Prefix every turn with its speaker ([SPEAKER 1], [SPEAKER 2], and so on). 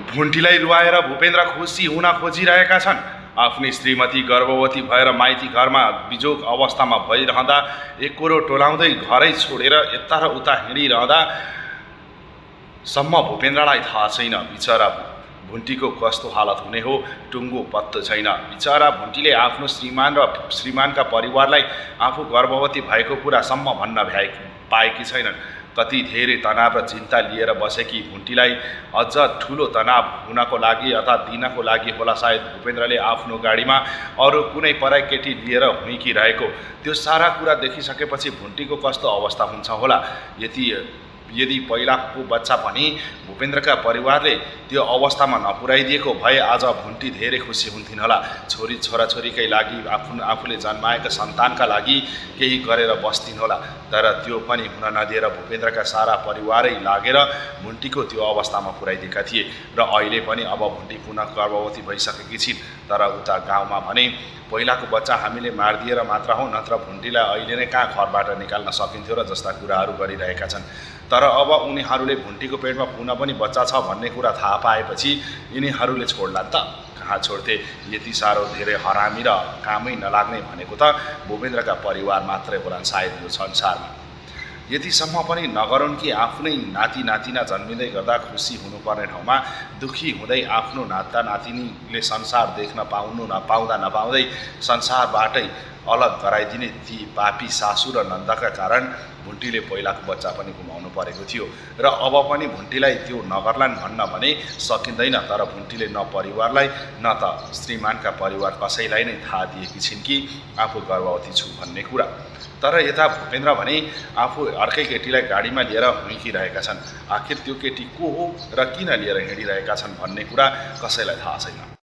[SPEAKER 1] भुन्टीलाई रुवाएर भूपेन्द्र खुसी हुन खोजिरहेका छन्। आफ्नी श्रीमती गर्भवती भएर माइती घरमा बिजोग अवस्थामा भइरहँदा एककोरो टोलाउँदै घरै छोडेर यता र उता हिँडिरहँदा सम्म भूपेन्द्रलाई थाहा छैन बिचरा भुन्टीको कस्तो हालत हुने हो, टुङ्गो पत्तो छैन। बिचरा भुन्टीले आफ्नो श्रीमान र श्रीमानका परिवारलाई आफू गर्भवती भएको कुरासम्म भन्न पाएकी छैनन्। कति धेरै तनाव र चिन्ता लिएर बसेकी भुन्टीलाई अझ ठुलो तनाव हुनको लागि अथवा दिनको लागि होला सायद भूपेन्द्रले आफ्नो गाडीमा अरू कुनै पराई केटी लिएर हुइकिरहेको। त्यो सारा कुरा देखिसकेपछि भुन्टीको कस्तो अवस्था हुन्छ होला। यदि पहिलाको बच्चा पनि भूपेन्द्रका परिवारले त्यो अवस्थामा नपुर्याइदिएको भए आज भुन्टी धेरै खुसी हुन्थिन् होला। छोराछोरीकै लागि आफूले जन्माएका सन्तानका लागि केही गरेर बस्थिन् होला। तर त्यो पनि हुन नदिएर भूपेन्द्रका सारा परिवारै लागेर भुन्टीको त्यो अवस्थामा पुर्याइदिएका थिए र अहिले पनि अब भुन्टी पुनः गर्भवती भइसकेकी छिन्। तर उता गाउँमा भने पहिलाको बच्चा हामीले मारिदिएर मात्र हो, नत्र भुन्टीलाई अहिले नै कहाँ घरबाट निकाल्न सकिन्थ्यो र जस्ता कुराहरू गरिरहेका छन्। तर अब उनीहरूले भुन्टीको पेटमा पुनः पनि बच्चा छ भन्ने कुरा थाहा पाएपछि यिनीहरूले छोड्ला त कहाँ छोड्थे। यति साह्रो धेरै हरामी र कामै नलाग्ने भनेको त भूपेन्द्रका परिवार मात्रै होलान् सायद यो संसारमा। यतिसम्म पनि नगरून् कि आफ्नै नाति नातिना जन्मिँदै गर्दा खुसी हुनुपर्ने ठाउँमा दुखी हुँदै आफ्नो नाता नातिनीले संसार देख्न नपाउँदै संसारबाटै अलग गराइदिने ती पापी सासु र नन्दका कारण भुन्टीले पहिलाको बच्चा पनि गुमाउनु परेको थियो। र अब पनि भुन्टीलाई त्यो नगर्लान् भन्न भने सकिँदैन। तर भुन्टीले न परिवारलाई न त श्रीमानका परिवार कसैलाई नै थाहा दिएकी छिन् कि आफू गर्भवती छु भन्ने कुरा। तर यता भूपेन्द्र भने आफू अर्कै केटीलाई गाडीमा लिएर हुइकिरहेका छन्। आखिर त्यो केटी को हो र किन लिएर हिँडिरहेका छन् भन्ने कुरा कसैलाई थाहा छैन।